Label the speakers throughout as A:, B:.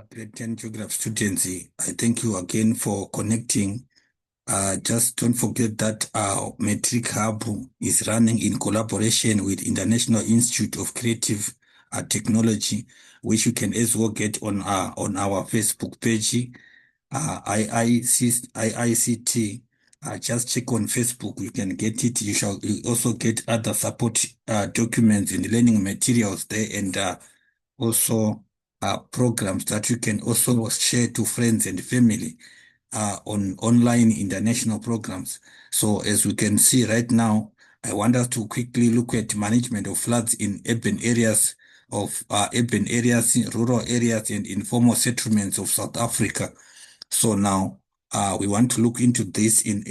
A: Grade 10 Geography students, I thank you again for connecting. Just don't forget that our Metric Hub is running in collaboration with International Institute of Creative Technology, which you can as well get on our Facebook page, IICT. Just check on Facebook, you can get it. You also get other support documents and learning materials there, and also programs that you can also share to friends and family on online international programs. So as we can see right now, I want us to quickly look at management of floods in urban areas, rural areas, and informal settlements of South Africa. So now we want to look into this in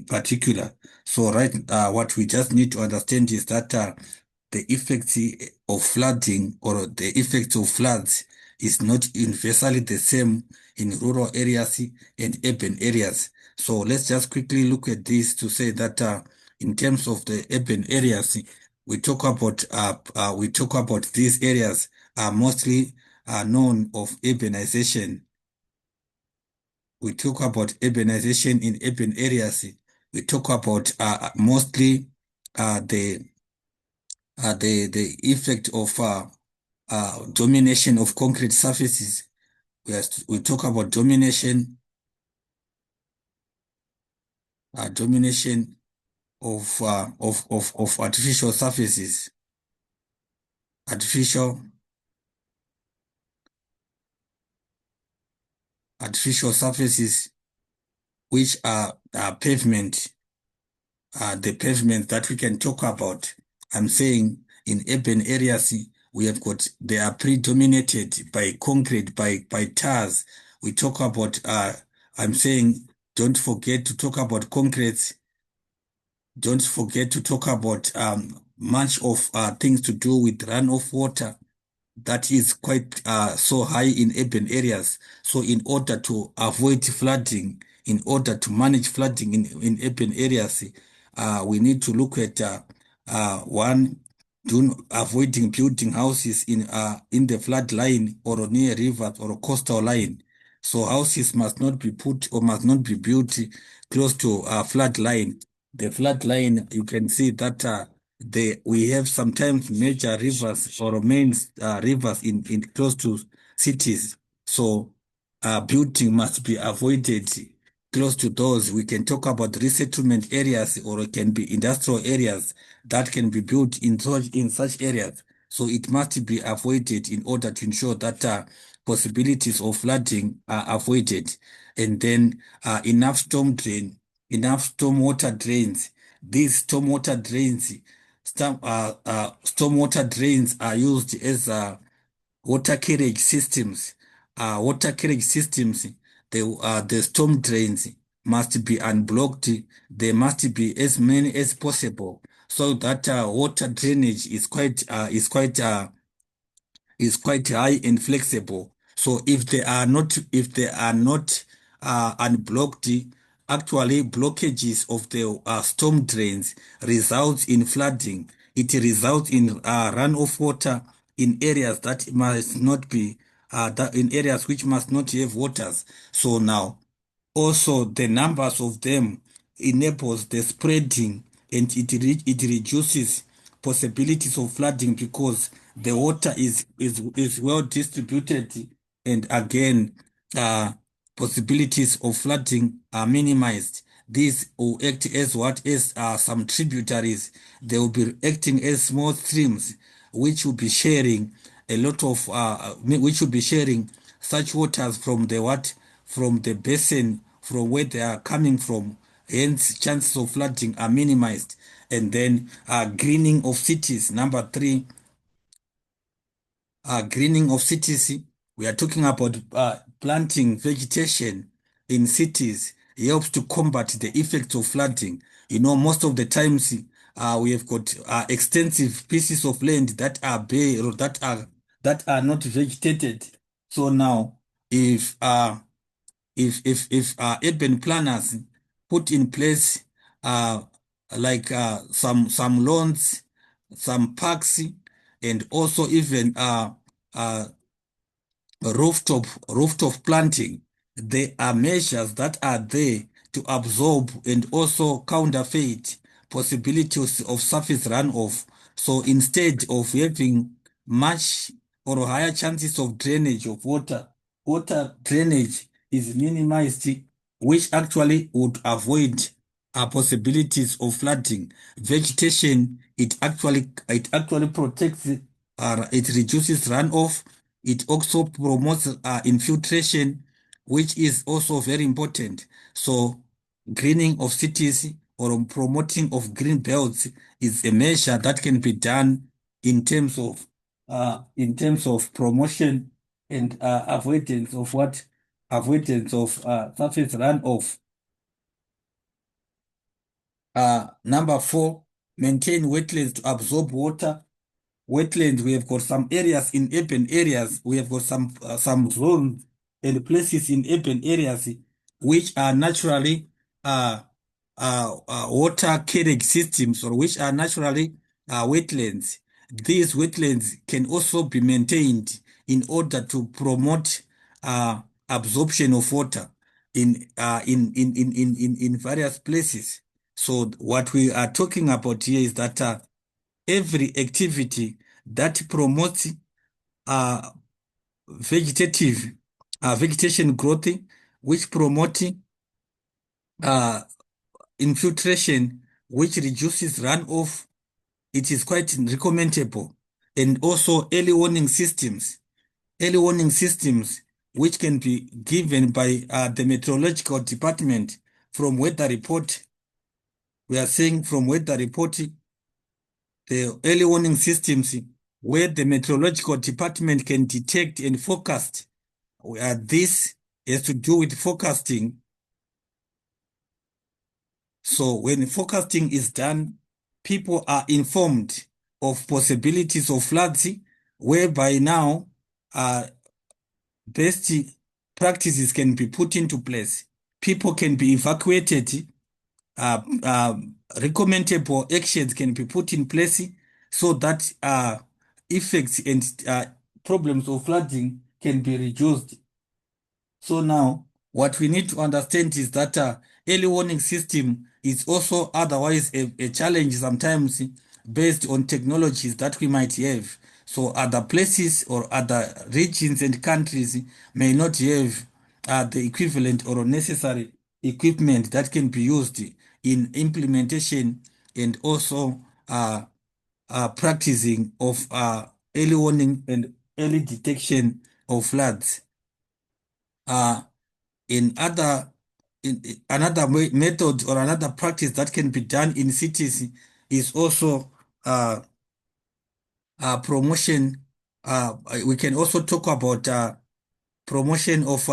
A: particular. So what we just need to understand is that the effects of flooding or the effects of floods is not universally the same in rural areas and urban areas. So let's just quickly look at this to say that in terms of the urban areas, we talk about these areas are mostly known of urbanization. We talk about urbanization in urban areas. We talk about mostly the the effect of domination of concrete surfaces. We talk about domination of artificial surfaces, artificial artificial surfaces, which are pavement, the pavement that we can talk about. I'm saying in urban areas, they are predominated by concrete, by tars. We talk about, I'm saying, don't forget to talk about concrete. Don't forget to talk about much of things to do with runoff water that is quite so high in urban areas. So in order to avoid flooding, in order to manage flooding in urban areas, we need to look at one, avoiding building houses in the flood line or near rivers or coastal line. So houses must not be put or must not be built close to a flood line. The flood line, you can see that we have sometimes major rivers or main rivers in close to cities. So building must be avoided close to those. We can talk about resettlement areas or it can be industrial areas that can be built in such areas. So it must be avoided in order to ensure that possibilities of flooding are avoided. And then enough stormwater drains. These stormwater drains are used as water carriage systems. The storm drains must be unblocked. They must be as many as possible, so that water drainage is quite high and flexible. So if they are not unblocked, actually blockages of the storm drains results in flooding. It results in runoff water in areas that must not be in areas which must not have waters. So now also the numbers of them enables the spreading, and it reduces possibilities of flooding because the water is well distributed, and again possibilities of flooding are minimized. These will act as what is some tributaries. They will be acting as small streams which will be sharing which will be sharing such waters from the basin from where they are coming from. Hence, chances of flooding are minimized. And then greening of cities. Number three, greening of cities. We are talking about planting vegetation in cities helps to combat the effects of flooding. Most of the times we have got extensive pieces of land that are bare or that are not vegetated. So now, if urban planners put in place uh, like some lawns, some parks, and also even rooftop planting. There are measures that are there to absorb and also counterfeit possibilities of surface runoff. So instead of having much or higher chances of drainage of water, water drainage is minimized, which actually would avoid possibilities of flooding. Vegetation, it actually protects, it reduces runoff. It also promotes infiltration, which is also very important. So greening of cities or promoting of green belts is a measure that can be done in terms of promotion and avoidance of surface runoff. Number four, maintain wetlands to absorb water. Wetlands, we have got some areas in urban areas, we have got some zones and places in urban areas which are naturally uh, water carriage systems, or which are naturally wetlands. These wetlands can also be maintained in order to promote uh, absorption of water in various places. So what we are talking about here is that every activity that promotes uh, vegetative vegetation growth, which promote uh, infiltration, which reduces runoff, it is quite recommendable. And also early warning systems, which can be given by the meteorological department from weather report. We are saying from weather report, the early warning systems where the meteorological department can detect and forecast. This has to do with forecasting. So when forecasting is done, people are informed of possibilities of floods, whereby now best practices can be put into place. People can be evacuated, recommendable actions can be put in place so that effects and problems of flooding can be reduced. So now, what we need to understand is that early warning system is also otherwise a challenge sometimes based on technologies that we might have. So other places or other regions and countries may not have the equivalent or necessary equipment that can be used in implementation and also practicing of early warning and early detection of floods. Uh, in other in another method or another practice that can be done in cities is also promotion. We can also talk about promotion of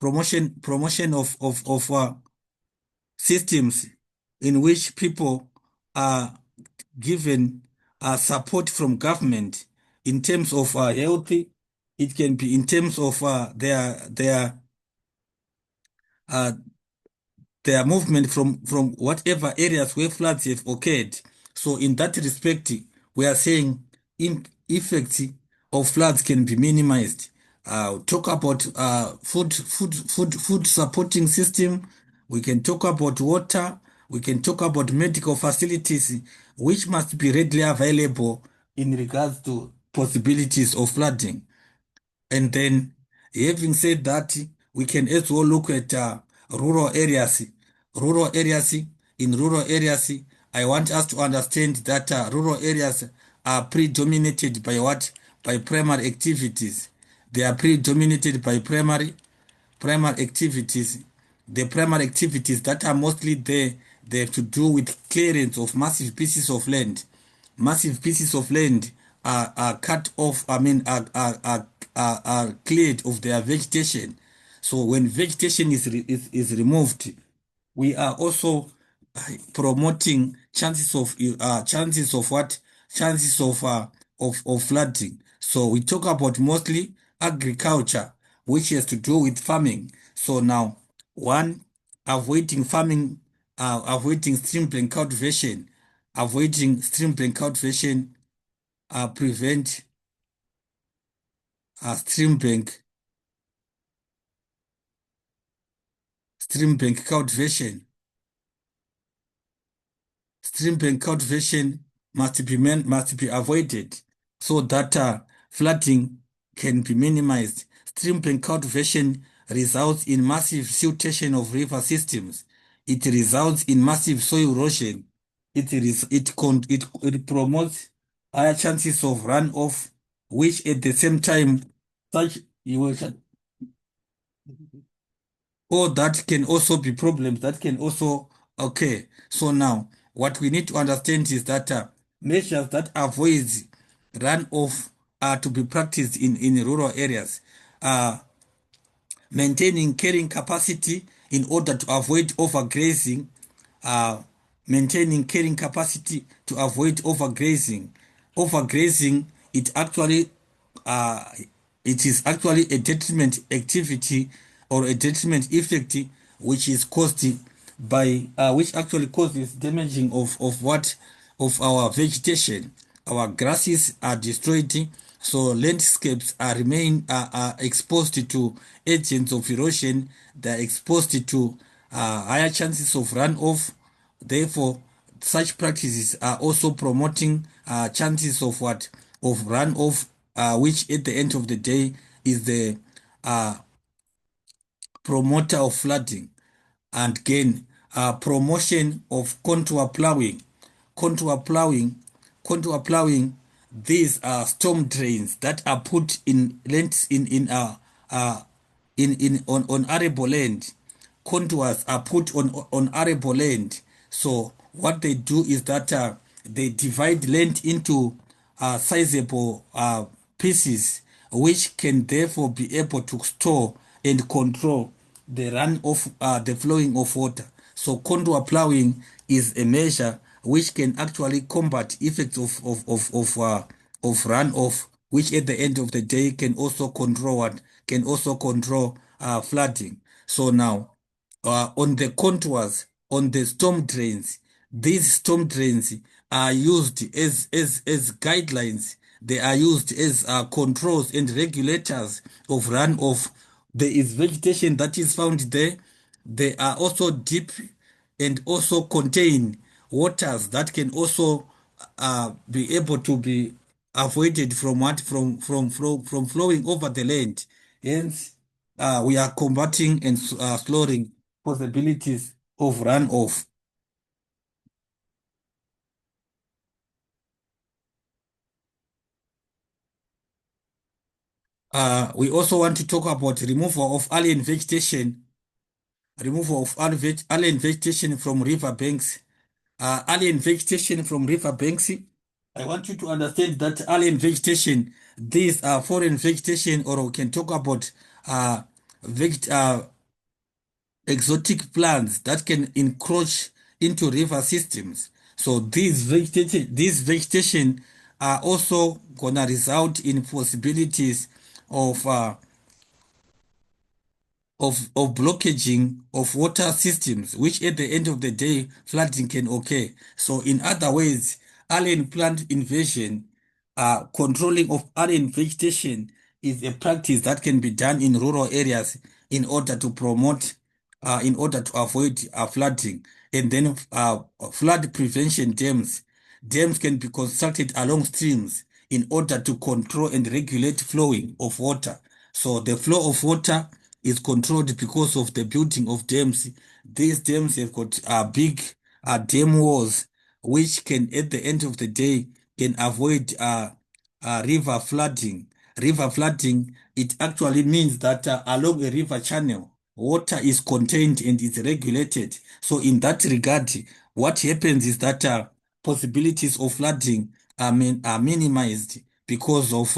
A: promotion of systems in which people are given support from government in terms of health. It can be in terms of uh, their movement from whatever areas where floods have occurred. So in that respect, we are saying effects of floods can be minimized. Talk about food supporting system. We can talk about water. We can talk about medical facilities, which must be readily available in regards to possibilities of flooding. And then, having said that, we can as well look at rural areas. Rural areas, in rural areas, I want us to understand that rural areas are predominated by what? By primary activities. They are predominated by primary activities. The primary activities that are mostly there, they have to do with clearance of massive pieces of land. Massive pieces of land are cut off, I mean, are cleared of their vegetation. So when vegetation is removed, we are also promoting chances of what? Chances of flooding. So we talk about mostly agriculture, which has to do with farming. So now, one, avoiding farming, avoiding stream cultivation, avoiding stream cultivation, prevent stream bank, stream bank cultivation. Stream bank cultivation must be avoided so that flooding can be minimized. Stream bank cultivation results in massive siltation of river systems. It results in massive soil erosion. It promotes higher chances of runoff, which at the same time, such you will, or that can also be problems that can also occur. So now, what we need to understand is that measures that avoid runoff are to be practiced in rural areas. Uh, Maintaining carrying capacity in order to avoid overgrazing, uh, maintaining carrying capacity to avoid overgrazing. Overgrazing, it actually uh, it is actually a detriment activity or a detriment effect which is caused by which actually causes damaging of what of our vegetation. Our grasses are destroyed, so landscapes are exposed to agents of erosion. They are exposed to higher chances of runoff. Therefore, such practices are also promoting chances of what of runoff, which at the end of the day is the uh, promoter of flooding. And again, promotion of contour plowing, contour plowing. These are storm drains that are put in lengths uh in on arable land. Contours are put on arable land. So what they do is that they divide land into sizable pieces, which can therefore be able to store and control the run of the flowing of water. So contour plowing is a measure which can actually combat effects of runoff, which at the end of the day can also control what can also control flooding. So now, on the contours, on the storm drains, these storm drains are used as guidelines. They are used as controls and regulators of runoff. There is vegetation that is found there. They are also deep and also contain waters that can also be able to be avoided from what from flowing over the land. Hence, we are combating and slowing possibilities of runoff. We also want to talk about removal of alien vegetation, removal of alien vegetation from river banks. Alien vegetation from river banks. I want you to understand that alien vegetation, these are foreign vegetation, or we can talk about uh, veget exotic plants that can encroach into river systems. So these vegetation are also gonna result in possibilities of of blockaging of water systems, which at the end of the day, flooding can occur. So, in other words, alien plant invasion, controlling of alien vegetation is a practice that can be done in rural areas in order to promote, in order to avoid flooding. And then flood prevention dams. Dams can be constructed along streams in order to control and regulate flowing of water. So the flow of water is controlled because of the building of dams. These dams have got big dam walls, which can, at the end of the day, can avoid river flooding. River flooding, it actually means that along a river channel, water is contained and is regulated. So in that regard, what happens is that possibilities of flooding are minimized because of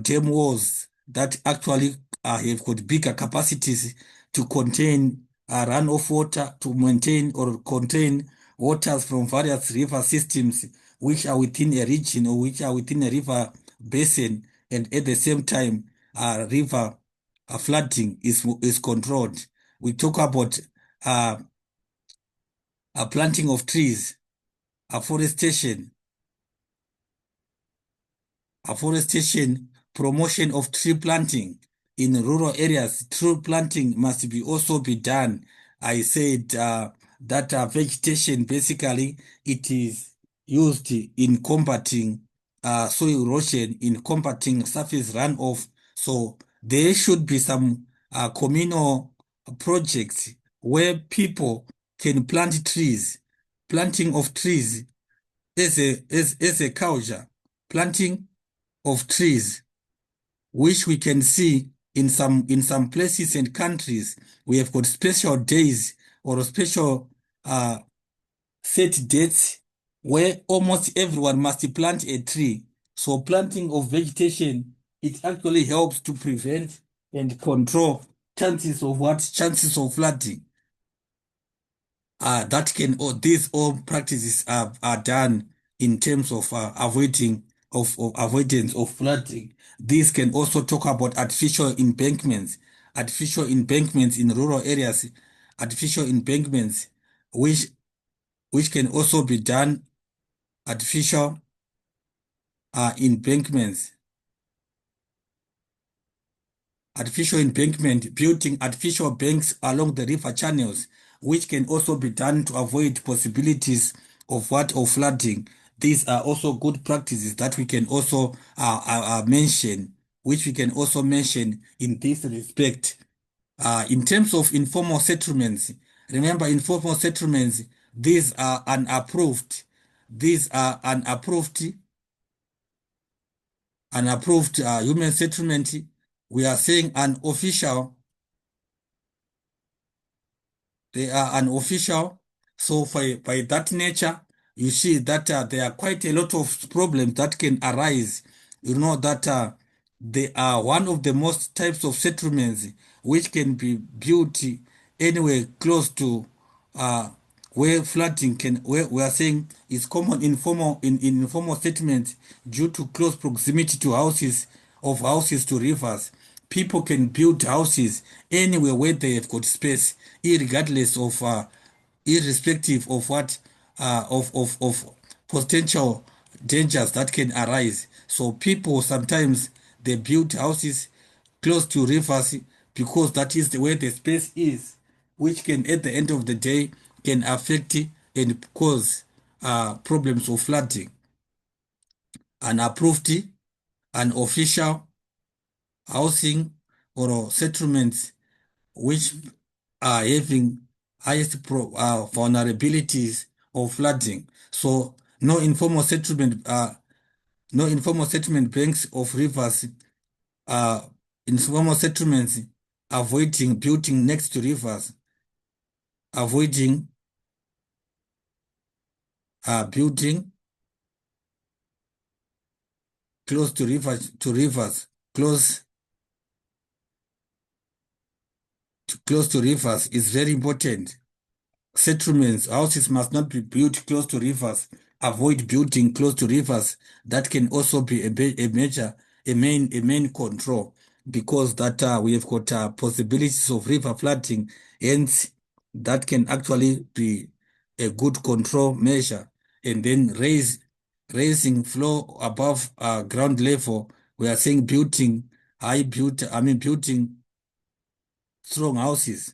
A: dam walls that actually have got bigger capacities to contain runoff water, to maintain or contain waters from various river systems which are within a region or which are within a river basin, and at the same time, river flooding is controlled. We talk about uh, planting of trees, afforestation, afforestation promotion of tree planting in rural areas. Tree planting must be also be done. I said that vegetation basically it is used in combating soil erosion, in combating surface runoff. So there should be some communal projects where people can plant trees. Planting of trees as a culture. Planting of trees, which we can see in some places and countries. We have got special days or special uh, set dates where almost everyone must plant a tree. So planting of vegetation, it actually helps to prevent and control chances of what? Chances of flooding. That can, or these all practices are done in terms of avoiding of avoidance of flooding. These can also talk about artificial embankments in rural areas, artificial embankments, which which can also be done, artificial embankments, artificial embankment, building artificial banks along the river channels, which can also be done to avoid possibilities of what of flooding. These are also good practices that we can also mention, which we can also mention in this respect. In terms of informal settlements, remember informal settlements, these are unapproved. These are unapproved human settlement. We are saying unofficial. They are unofficial. So by that nature, you see that there are quite a lot of problems that can arise. You know that they are one of the most types of settlements which can be built anywhere close to uh, where flooding can, where we are saying is common in informal settlements due to close proximity to houses to rivers. People can build houses anywhere where they have got space, irregardless of irrespective of what of potential dangers that can arise. So people sometimes they build houses close to rivers because that is the way the space is, which can at the end of the day can affect and cause problems of flooding. Unapproved, unofficial housing or settlements which are having highest vulnerabilities of flooding. So no informal settlement banks of rivers, uh, informal settlements avoiding building next to rivers, avoiding building close to rivers, close to rivers is very important. Settlements, houses must not be built close to rivers. Avoid building close to rivers. That can also be a major, a main control because that we have got possibilities of river flooding. Hence, that can actually be a good control measure. And then raising flow above ground level. We are saying building strong houses,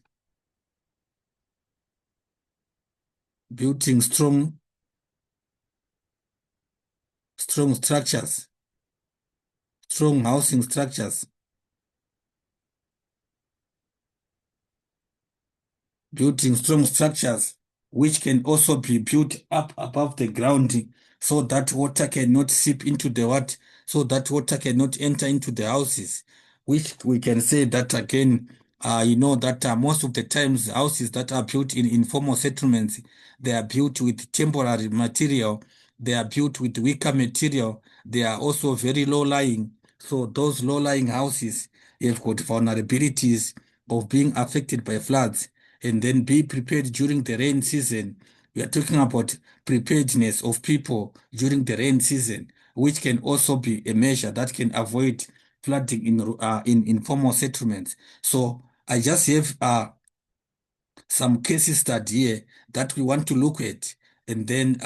A: building strong structures, strong housing structures, building strong structures, which can also be built up above the ground so that water cannot seep into the what, so that water cannot enter into the houses, which we can say that again, you know that most of the times houses that are built in informal settlements, they are built with temporary material, they are built with weaker material, they are also very low lying. So those low lying houses have got vulnerabilities of being affected by floods. And then be prepared during the rain season. We are talking about preparedness of people during the rain season, which can also be a measure that can avoid flooding in informal settlements. So I just have some cases study here that we want to look at, and then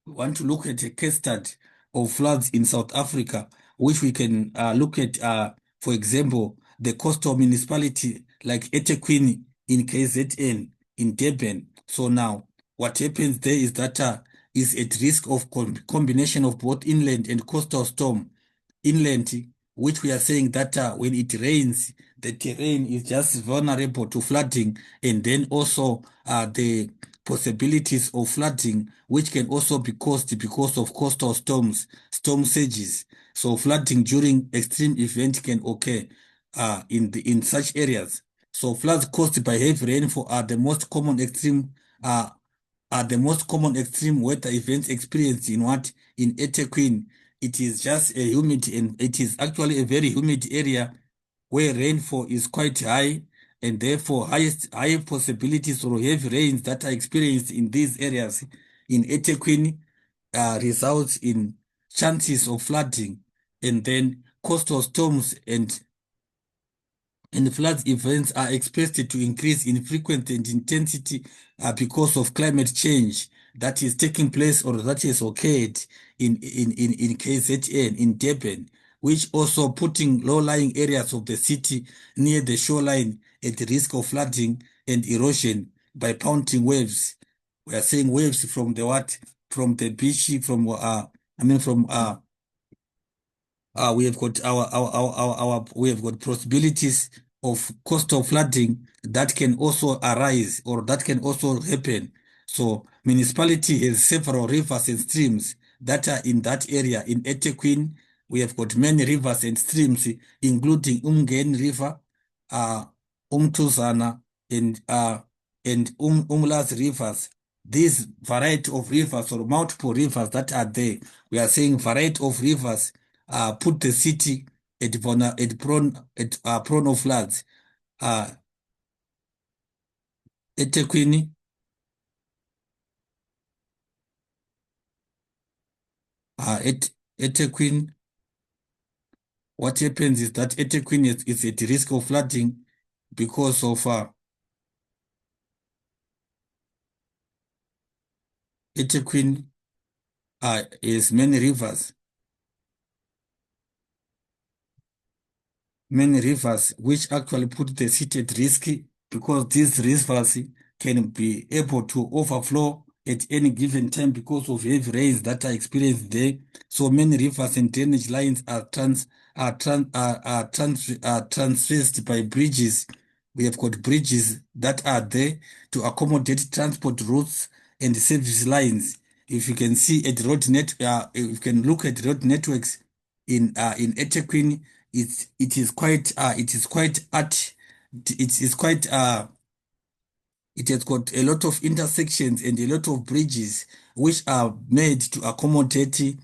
A: we want to look at a case study of floods in South Africa, which we can look at, for example, the coastal municipality like eThekwini in KZN, in Durban. So now, what happens there is that is at risk of combination of both inland and coastal storm. Inland, which we are saying that when it rains, the terrain is just vulnerable to flooding, and then also the possibilities of flooding, which can also be caused because of coastal storms, storm surges. So flooding during extreme event can occur in such areas. So floods caused by heavy rainfall are the most common extreme weather events experienced in what in eThekwini. It is just a humid, and it is actually a very humid area where rainfall is quite high, and therefore high possibilities for heavy rains that are experienced in these areas in eThekwini results in chances of flooding, and then coastal storms and flood events are expected to increase in frequency and intensity because of climate change that is taking place or that has occurred in KZN, in Durban, which also putting low-lying areas of the city near the shoreline at risk of flooding and erosion by pounding waves. We are saying waves from the what? From the beach, from we have got we have got possibilities of coastal flooding that can also arise or that can also happen. So municipality has several rivers and streams that are in that area. In eThekwini, we have got many rivers and streams, including Umgen River, uh, Umtuzana, and Umlas rivers. These variety of rivers or multiple rivers that are there, we are saying variety of rivers put the city at prone of floods. Uh, eThekwini, eThekwini, what happens is that eThekwini is at risk of flooding because of eThekwini has many rivers which actually put the city at risk because these rivers can be able to overflow at any given time because of heavy rains that are experienced there. So many rivers and drainage lines are transfixed by bridges. We have got bridges that are there to accommodate transport routes and service lines. If you can see at if you can look at road networks in eThekwini, it is quite art it is quite it has got a lot of intersections and a lot of bridges which are made to accommodate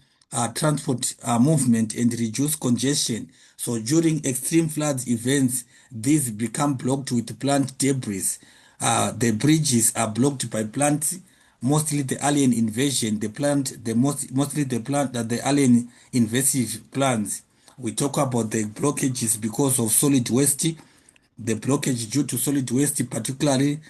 A: transport movement and reduce congestion. So during extreme floods events, these become blocked with plant debris. The bridges are blocked by plants, mostly the alien invasion, mostly the plant that the alien invasive plants. We talk about the blockages because of solid waste, the blockage due to solid waste, particularly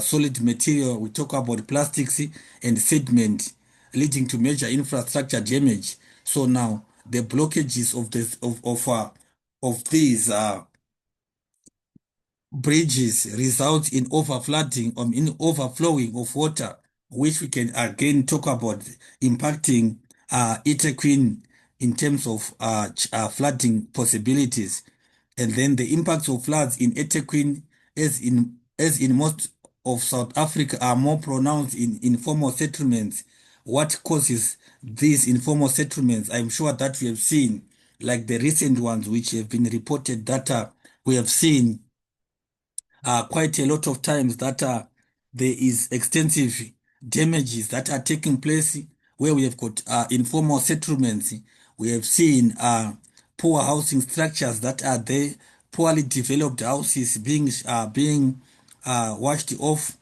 A: solid material. We talk about plastics and sediment, leading to major infrastructure damage. So now the blockages of these bridges result in overflooding, in overflowing of water, which we can again talk about impacting eThekwini in terms of flooding possibilities. And then the impacts of floods in eThekwini, as in most of South Africa, are more pronounced in informal settlements. What causes these informal settlements? I'm sure that we have seen, like the recent ones which have been reported, that we have seen quite a lot of times that there is extensive damages that are taking place where we have got informal settlements. We have seen poor housing structures that are there, poorly developed houses being washed off.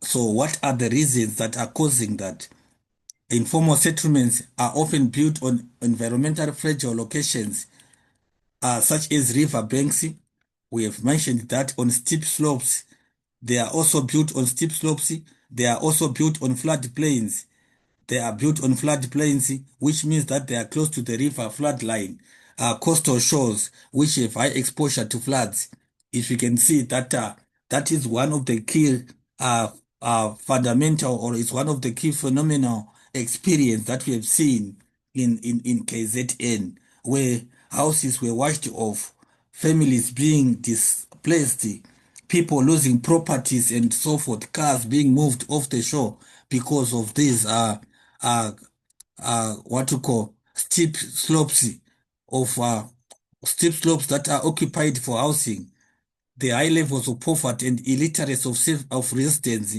A: So what are the reasons that are causing that? Informal settlements are often built on environmentally fragile locations such as river banks. We have mentioned that on steep slopes. They are also built on steep slopes. They are also built on flood plains. They are built on floodplains, which means that they are close to the river floodline. Coastal shores, which have high exposure to floods. If you can see that, that is one of the key uh, fundamental, or is one of the key phenomenal experience that we have seen in KZN, where houses were washed off, families being displaced, people losing properties and so forth, cars being moved off the shore because of these uh, what to call steep slopes that are occupied for housing, the high levels of poverty and illiteracy of residents,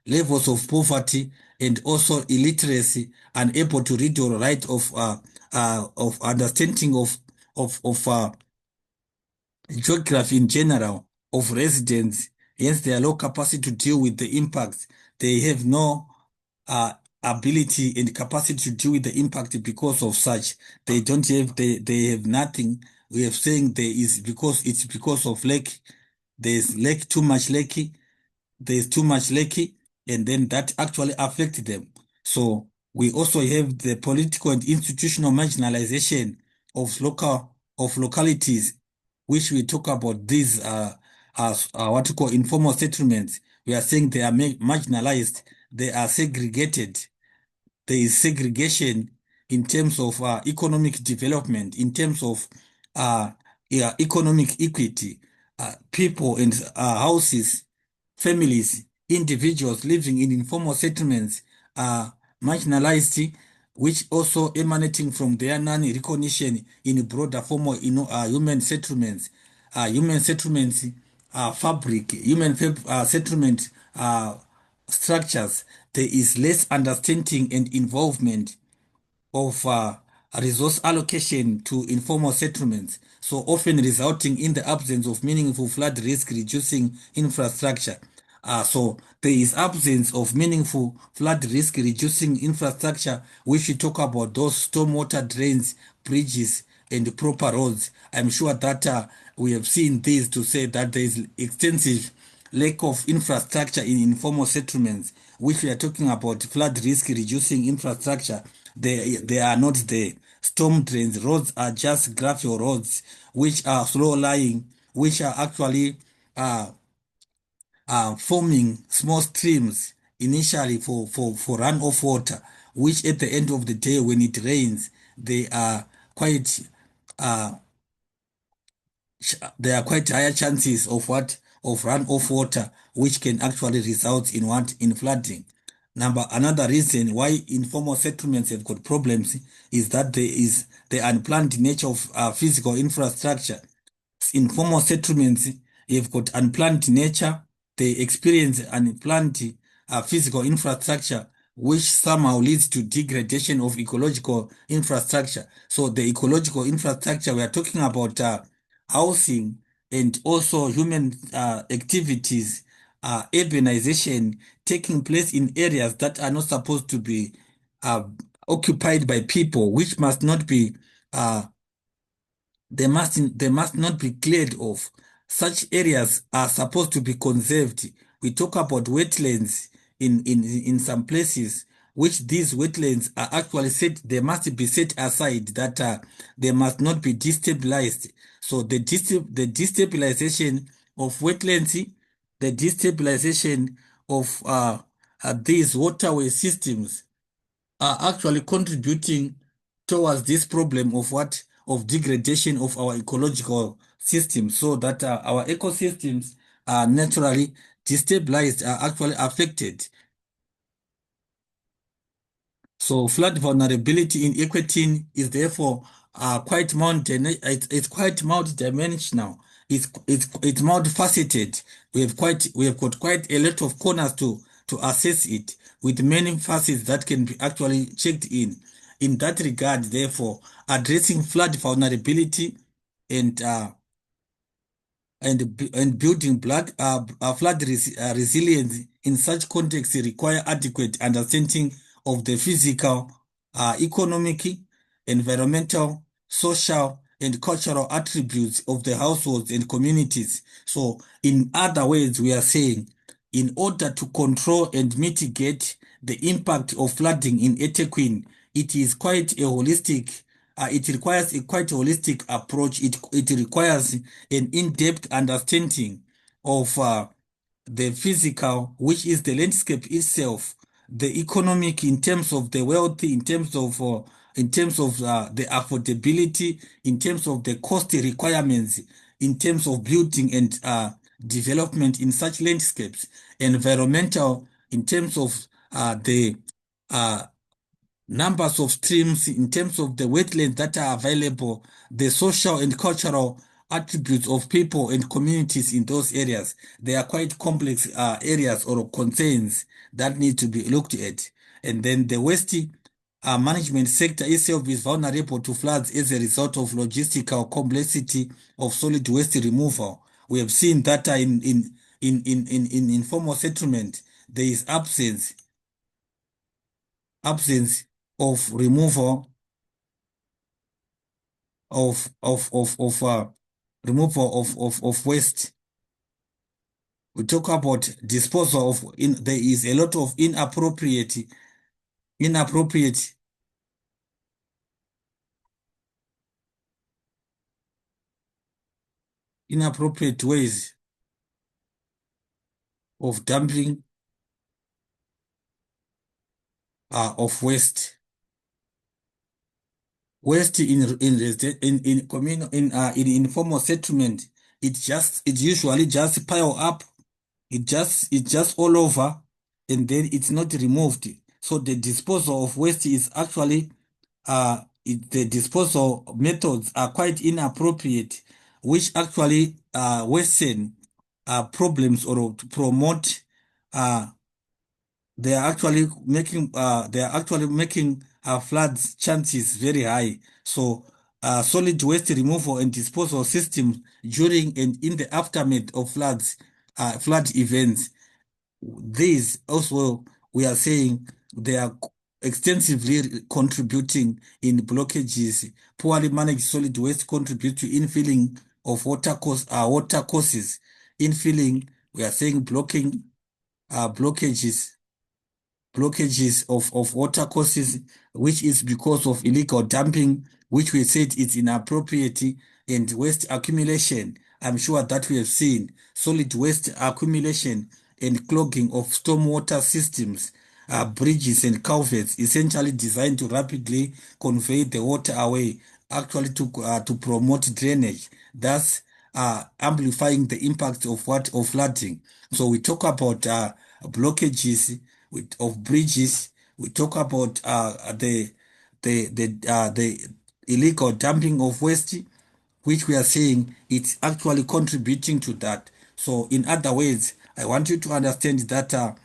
A: levels of poverty and also illiteracy, unable to read or write of understanding of geography in general of residents, hence their low capacity to deal with the impacts. They have no uh, ability and capacity to deal with the impact because of such. They don't have, they have nothing. We have saying there is because it's because of lack. There's lack, too much lack, there's too much leaky, and then that actually affects them. So we also have the political and institutional marginalization of localities, which we talk about these as what we call informal settlements. We are saying they are marginalized, they are segregated, there is segregation in terms of economic development, in terms of yeah, economic equity, people and houses, families, individuals living in informal settlements are marginalized, which also emanating from their non-recognition in broader formal human settlements. Human settlements fabric, settlement structures, there is less understanding and involvement of resource allocation to informal settlements, so often resulting in the absence of meaningful flood risk reducing infrastructure. So there is absence of meaningful flood risk reducing infrastructure, which we talk about those stormwater drains, bridges, and proper roads. I'm sure that we have seen this to say that there is extensive lack of infrastructure in informal settlements, which we are talking about flood risk reducing infrastructure. They are not there. Storm drains, roads are just gravel roads, which are slow lying, which are actually uh, forming small streams initially for runoff water, which at the end of the day, when it rains, they are quite uh, there are quite higher chances of of runoff water, which can actually result in in flooding. Another reason why informal settlements have got problems is that there is the unplanned nature of physical infrastructure. Informal settlements have got unplanned nature, they experience unplanned physical infrastructure, which somehow leads to degradation of ecological infrastructure. So the ecological infrastructure we are talking about housing and also human activities, urbanization taking place in areas that are not supposed to be uh, occupied by people, which must not be uh, they must not be cleared off. Such areas are supposed to be conserved. We talk about wetlands in some places, which these wetlands are actually set, they must be set aside, that they must not be destabilized. So the destabilization of wetlands, the destabilization of these waterway systems are actually contributing towards this problem of degradation of our ecological system, so that our ecosystems are naturally destabilized, are actually affected. So flood vulnerability in Equatin is therefore quite it's quite multidimensional. It's multifaceted. We have got quite a lot of corners to assess it, with many facets that can be actually checked in. In that regard, therefore, addressing flood vulnerability and and building resilience in such contexts require adequate understanding of the physical, economic, environmental, social, and cultural attributes of the households and communities. So, in other words, we are saying, in order to control and mitigate the impact of flooding in eThekwini, it is quite a holistic, it requires a quite holistic approach. It requires an in-depth understanding of the physical, which is the landscape itself, the economic in terms of the wealthy, in terms of the affordability, in terms of the cost requirements, in terms of building and development in such landscapes, environmental, in terms of the uh, numbers of streams, in terms of the wetlands that are available, the social and cultural attributes of people and communities in those areas. They are quite complex areas or concerns that need to be looked at. And then the waste management sector itself is vulnerable to floods as a result of logistical complexity of solid waste removal. We have seen that in informal settlement, there is absence of removal of removal of waste. We talk about disposal of there is a lot of inappropriate inappropriate ways of dumping of waste in communal in informal settlement. It usually just pile up. It's just all over, and then it's not removed. So the disposal of waste is actually the disposal methods are quite inappropriate, which actually worsen problems or promote uh, they are actually making floods chances very high. So solid waste removal and disposal systems during and in the aftermath of flood events, these also, we are saying they are extensively contributing in blockages. Poorly managed solid waste contribute to infilling of water courses. Infilling, we are saying blocking blockages of water courses, which is because of illegal dumping, which we said is inappropriate, and waste accumulation. I'm sure that we have seen solid waste accumulation and clogging of stormwater systems, bridges and culverts, essentially designed to rapidly convey the water away, actually to promote drainage, thus amplifying the impact of flooding. So we talk about blockages of bridges. We talk about the illegal dumping of waste, which we are saying it's actually contributing to that. So, in other words, I want you to understand that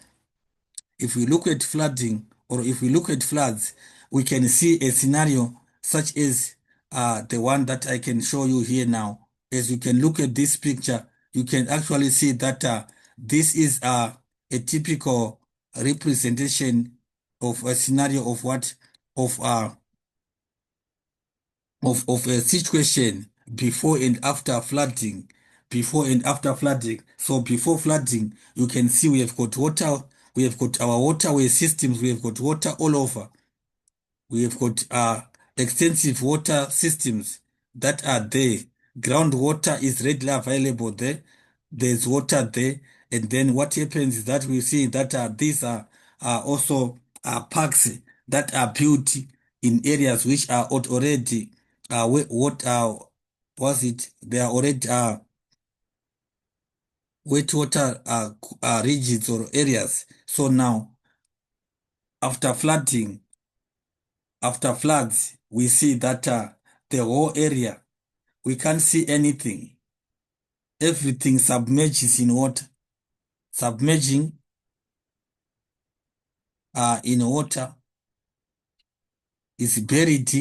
A: if we look at flooding or if we look at floods, we can see a scenario such as the one that I can show you here now. As you can look at this picture, you can actually see that this is a typical representation of a scenario of what of of a situation before and after flooding. Before and after flooding. So before flooding, you can see we have got water, we have got our waterway systems, we have got water all over. We have got extensive water systems that are there. Groundwater is readily available there. There's water there. And then what happens is that we see that these are also parks that are built in areas which are already what was it? They are already wet water regions or areas. So now, after flooding, after floods, we see that the whole area, we can't see anything. Everything submerges in water. Submerging in water is buried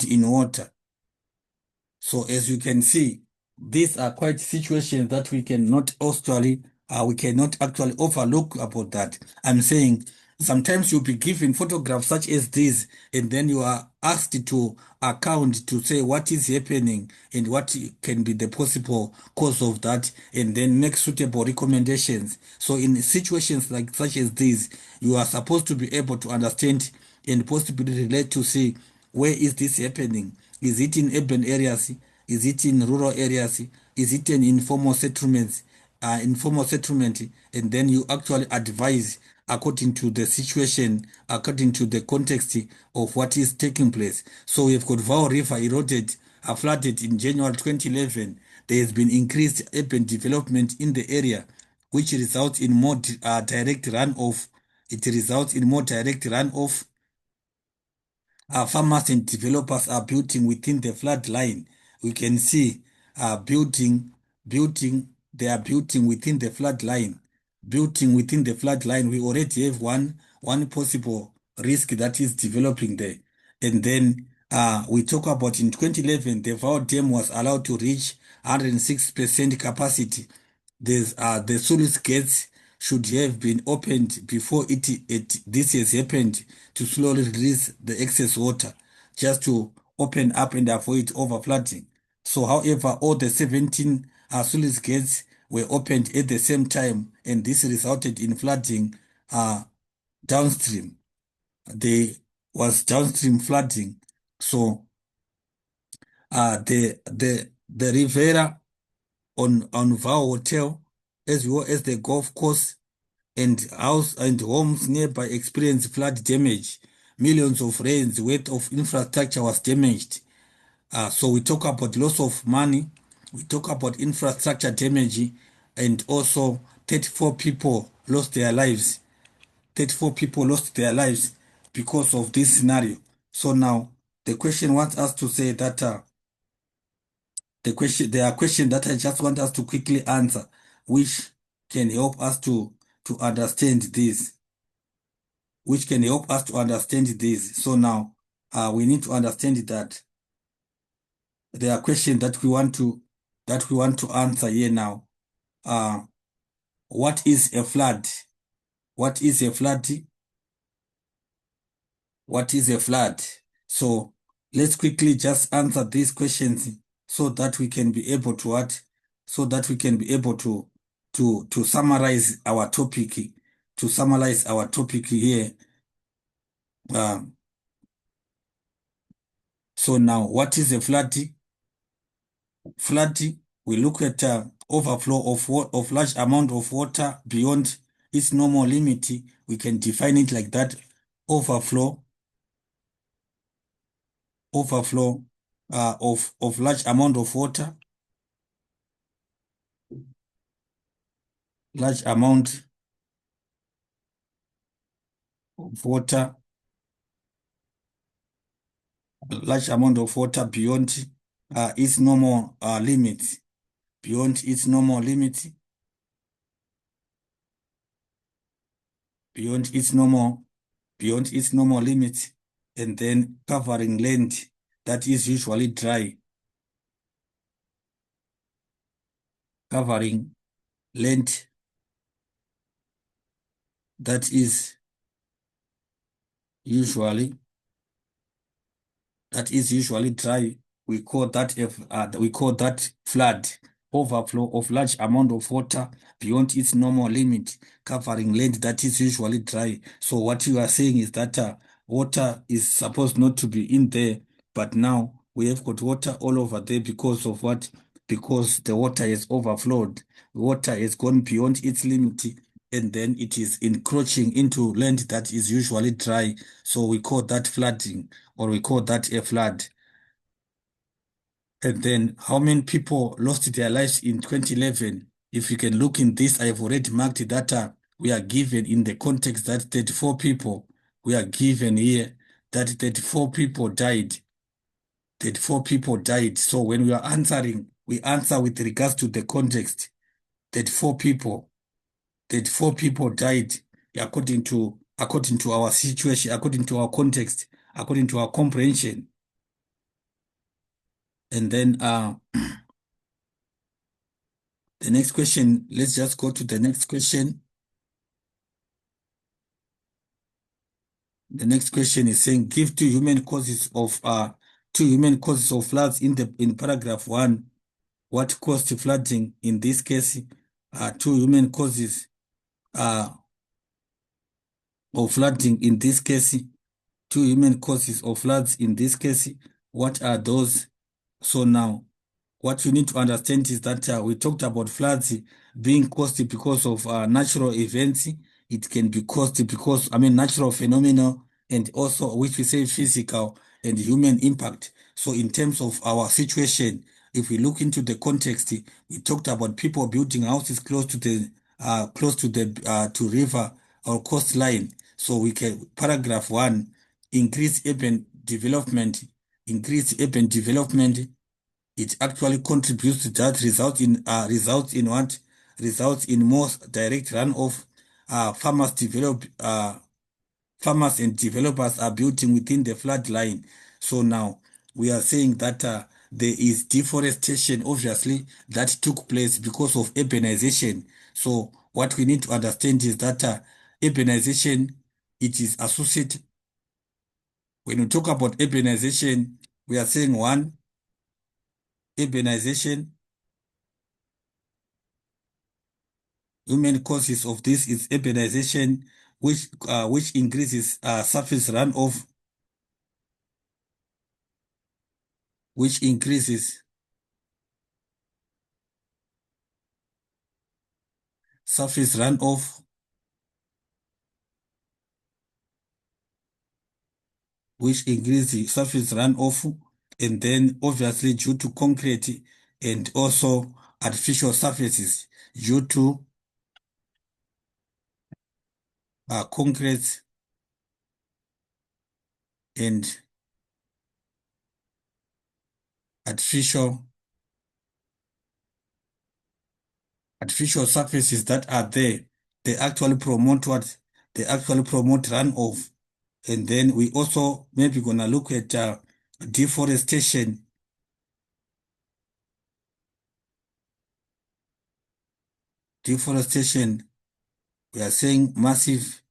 A: in water. So as you can see, these are quite situations that we cannot actually overlook about that. I'm saying Sometimes you'll be given photographs such as these, and then you are asked to account to say what is happening and what can be the possible cause of that, and then make suitable recommendations. So in situations like such as these, you are supposed to be able to understand and possibly relate to see where is this happening. Is it in urban areas? Is it in rural areas? Is it an informal settlement? And then you actually advise according to the situation, according to the context of what is taking place. So we've got Vau River eroded, flooded in January 2011. There has been increased urban development in the area, which results in more direct runoff. It results in more direct runoff. Farmers and developers are building within the flood line. We can see building, they are building within the flood line. Building within the flood line, we already have one possible risk that is developing there. And then we talk about in 2011, the Val Dam was allowed to reach 106% capacity. The sluice gates should have been opened before this has happened to slowly release the excess water, just to open up and avoid overflooding. So, however, all the 17 sluice gates were opened at the same time, and this resulted in flooding uh, downstream. There was downstream flooding. So, the Rivera on Vow Hotel, as well as the golf course and house and homes nearby experienced flood damage. Millions of rands worth of infrastructure was damaged. So we talk about loss of money, we talk about infrastructure damage, and also 34 people lost their lives. 34 people lost their lives because of this scenario. So now the question wants us to say that there are questions that I just want us to quickly answer, which can help us to understand this, which can help us to understand this. So now we need to understand that there are questions that we want to answer here now. Uh, what is a flood? What is a flood? What is a flood? So let's quickly just answer these questions so that we can be able to what? So that we can be able to summarize our topic. To summarize our topic here. Uh, so now, what is a flood? Flood, we look at overflow of large amount of water beyond its normal limit. We can define it like that. Overflow of large amount of water, large amount of water, large amount of water beyond its normal limits, beyond its normal limit, beyond its normal, beyond its normal limits, and then covering land that is usually dry, covering land that is usually dry. We call that we call that flood. Overflow of large amount of water beyond its normal limit, covering land that is usually dry. So what you are saying is that water is supposed not to be in there, but now we have got water all over there because of what? Because the water has overflowed. Water has gone beyond its limit, and then it is encroaching into land that is usually dry. So we call that flooding, or we call that a flood. And then how many people lost their lives in 2011? If you can look in this, I have already marked that we are given in the context that 34 people, we are given here that 34 people died. 34 people died. So when we are answering, we answer with regards to the context. 34 people, 34 people died according to our situation, according to our context, according to our comprehension. And then the next question, let's just go to the next question. The next question is saying give two human causes of floods in paragraph 1. What caused flooding in this case? Two human causes uh, of flooding in this case. Two human causes of floods in this case. What are those? So now, what you need to understand is that we talked about floods being caused because of natural events. It can be caused because, natural phenomena, and also which we say physical and human impact. So in terms of our situation, if we look into the context, we talked about people building houses close to the to river or coastline. So we can paragraph 1, increase urban development, increase urban development. It actually contributes to that, results in more direct runoff. Farmers and developers are building within the flood line. So now we are saying that there is deforestation, obviously, that took place because of urbanization. So what we need to understand is that urbanization, it is associated. When we talk about urbanization, we are saying one, urbanization. Human causes of this is urbanization, which increases surface runoff, which increases surface runoff, which increases surface runoff, and then obviously due to concrete and also artificial surfaces due to concrete and artificial artificial surfaces that are there. They actually promote what? They actually promote runoff. And then we also maybe gonna look at deforestation. Deforestation, we are saying massive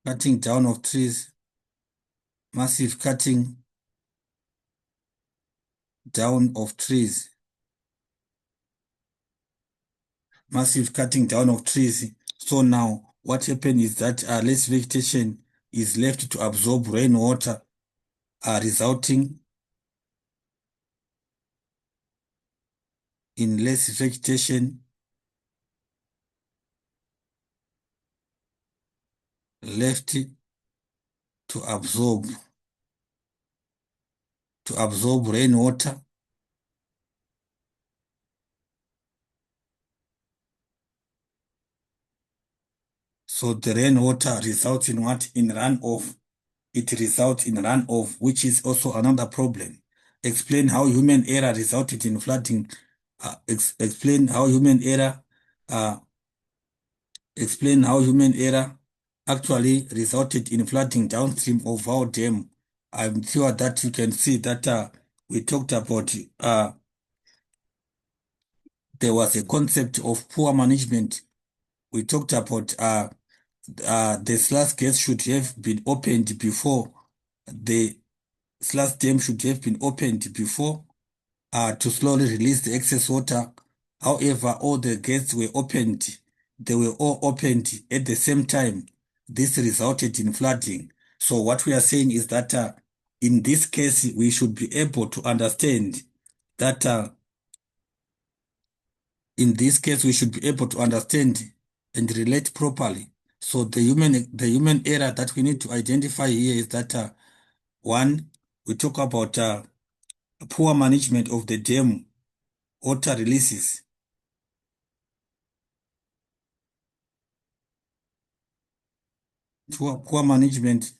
A: cutting down of trees, massive cutting down of trees, massive cutting down of trees. So now what happened is that less vegetation is left to absorb rainwater, resulting in less vegetation left to absorb rainwater, so the rainwater results in what? In runoff. It results in runoff, which is also another problem. Explain how human error resulted in flooding. Explain how human error uh, explain how human error actually resulted in flooding downstream of our dam. I'm sure that you can see that we talked about there was a concept of poor management. We talked about the sluice gates should have been opened before the sluice dam should have been opened before to slowly release the excess water. However, all the gates were opened. They were all opened at the same time. This resulted in flooding. So what we are saying is that in this case, we should be able to understand that in this case, we should be able to understand and relate properly. So the human error that we need to identify here is that one, we talk about poor management of the dam water releases. Poor management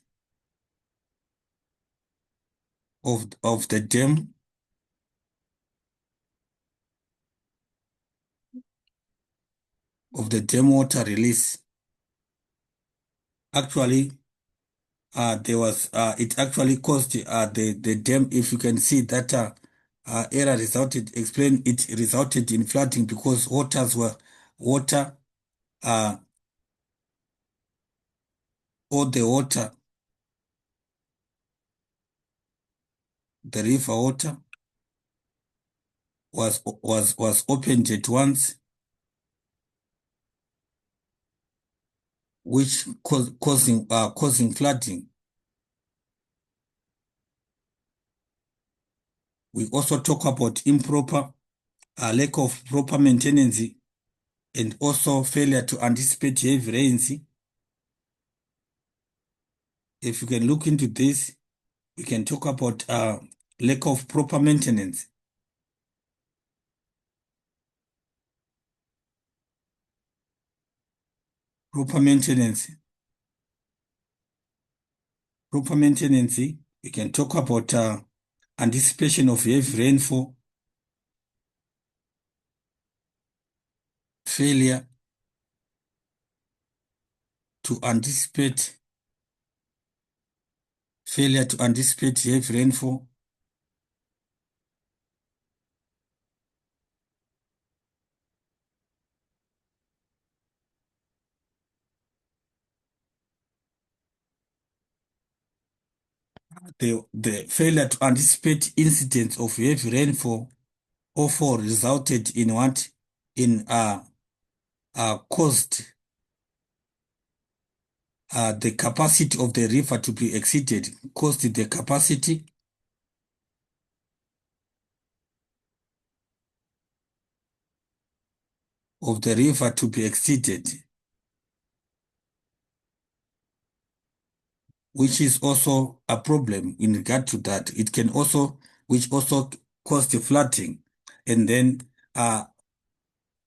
A: of the dam water release. Actually, there was it actually caused the dam. If you can see that error resulted in flooding because water uh all the water, the river water was opened at once, which causing flooding. We also talk about improper lack of proper maintenance and also failure to anticipate heavy rains. If you can look into this, we can talk about lack of proper maintenance. Proper maintenance. Proper maintenance. We can talk about anticipation of heavy rainfall, failure to anticipate, heavy rainfall, the failure to anticipate incidents of heavy rainfall also resulted in what? In caused the capacity of the river to be exceeded, caused the capacity of the river to be exceeded, which is also a problem in regard to that. It can also, which also cause the flooding. And then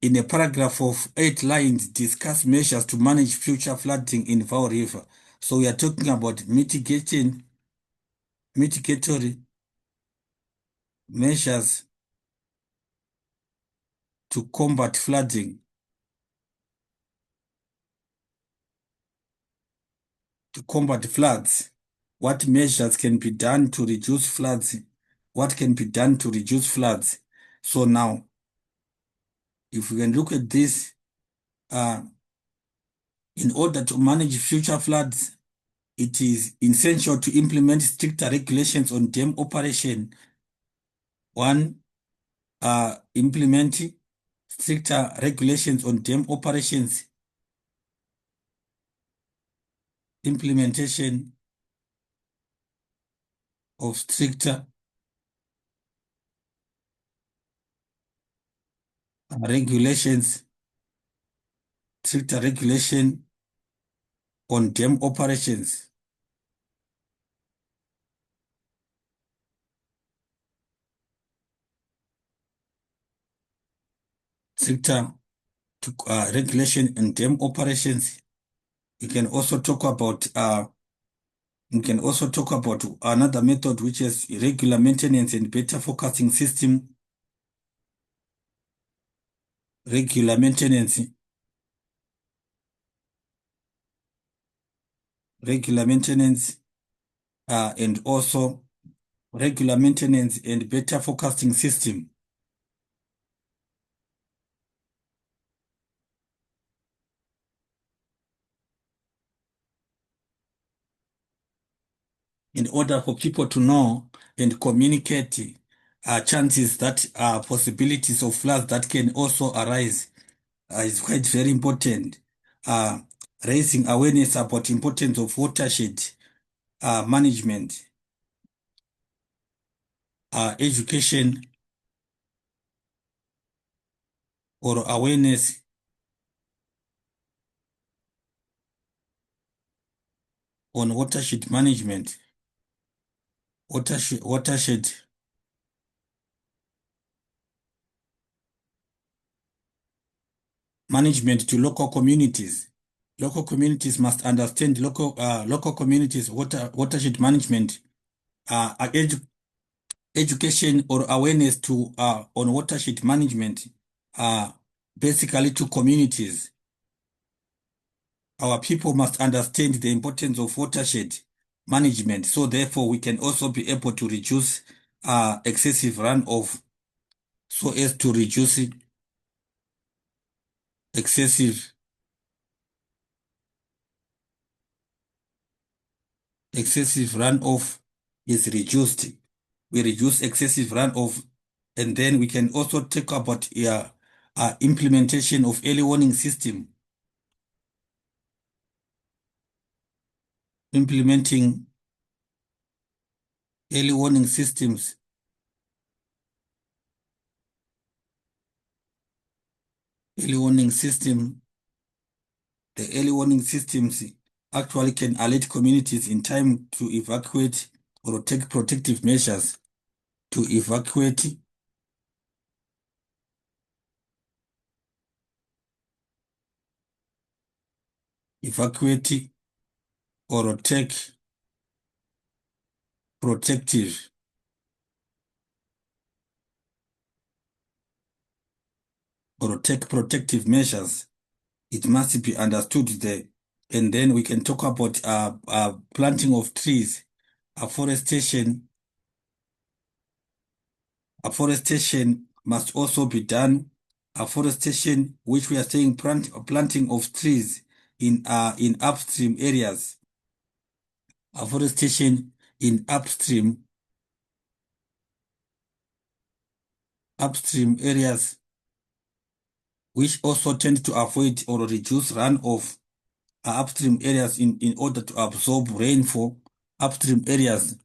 A: in a paragraph of 8 lines, discuss measures to manage future flooding in Vaal River. So we are talking about mitigatory measures to combat flooding, to combat floods. What measures can be done to reduce floods? What can be done to reduce floods? So now, if we can look at this, in order to manage future floods, it is essential to implement stricter regulations on dam operation. One, implement stricter regulations on dam operations, implementation of stricter regulations, stricter regulation on dam operations. Stricter regulation on dam operations. We can also talk about another method, which is regular maintenance and better forecasting system. Regular maintenance, and also regular maintenance and better forecasting system. In order for people to know and communicate chances that are possibilities of floods that can also arise is quite very important. Raising awareness about importance of watershed management, education or awareness on watershed management, watershed management to local communities. Local communities must understand local communities watershed management, education or awareness to on watershed management, basically to communities. Our people must understand the importance of watershed management, so therefore we can also be able to reduce excessive runoff, so as to reduce excessive excessive runoff is reduced. We reduce excessive runoff, and then we can also talk about implementation of early warning system, implementing early warning systems, early warning system. The early warning systems actually can alert communities in time to evacuate or take protective measures to evacuate or take protective measures. It must be understood there. And then we can talk about planting of trees, afforestation. Afforestation must also be done. Afforestation, which we are saying planting of trees in upstream areas. Afforestation in upstream areas, which also tend to avoid or reduce runoff upstream areas in order to absorb rainfall, upstream areas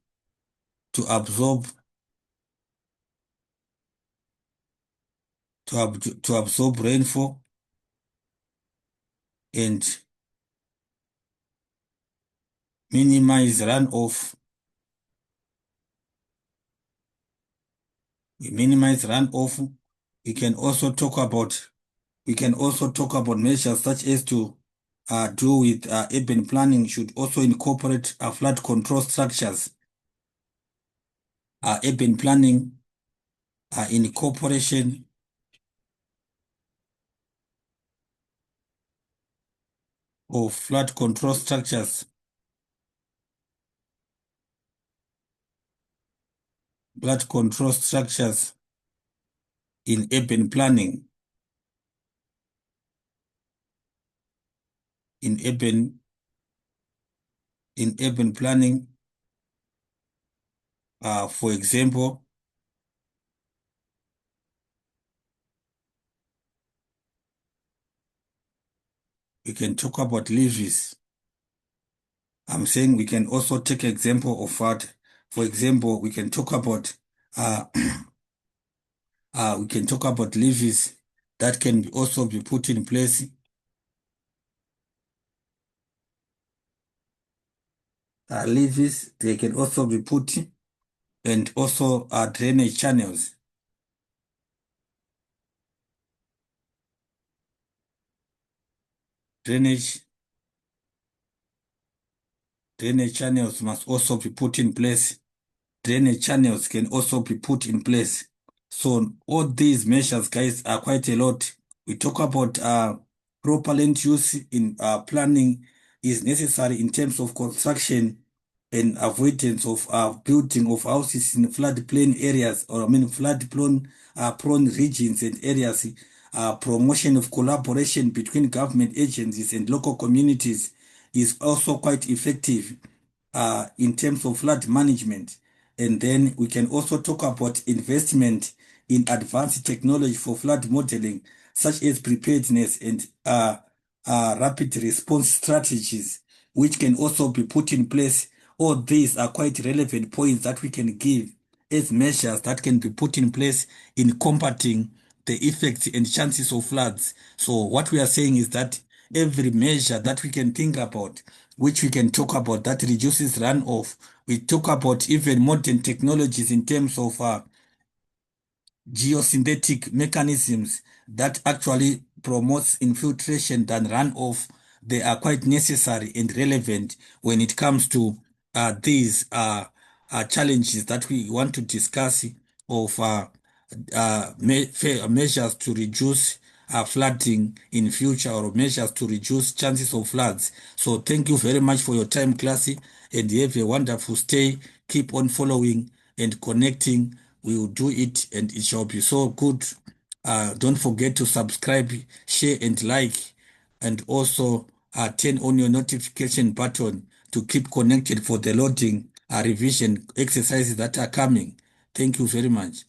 A: to absorb to absorb rainfall and minimize runoff. We minimize runoff. We can also talk about measures such as to do with urban planning should also incorporate flood control structures. Urban planning incorporation of flood control structures. Flood control structures in urban planning. In urban planning, for example, we can talk about levees. I'm saying we can also take example of what, for example, we can talk about levees that can also be put in place. Levees, they can also be put, and also drainage channels. Drainage channels must also be put in place. Drainage channels can also be put in place. So all these measures, guys, are quite a lot. We talk about proper land use in planning is necessary in terms of construction and avoidance of building of houses in floodplain areas, or I mean prone regions and areas. Promotion of collaboration between government agencies and local communities is also quite effective in terms of flood management. And then we can also talk about investment in advanced technology for flood modeling, such as preparedness and rapid response strategies, which can also be put in place. All these are quite relevant points that we can give as measures that can be put in place in combating the effects and chances of floods. So what we are saying is that every measure that we can think about, which we can talk about, that reduces runoff. We talk about even modern technologies in terms of geosynthetic mechanisms that actually promotes infiltration than runoff. They are quite necessary and relevant when it comes to these challenges that we want to discuss of measures to reduce flooding in future, or measures to reduce chances of floods. So thank you very much for your time, classy, and have a wonderful stay. Keep on following and connecting. We will do it, and it shall be so good. Don't forget to subscribe, share, and like, and also turn on your notification button to keep connected for the loading revision exercises that are coming. Thank you very much.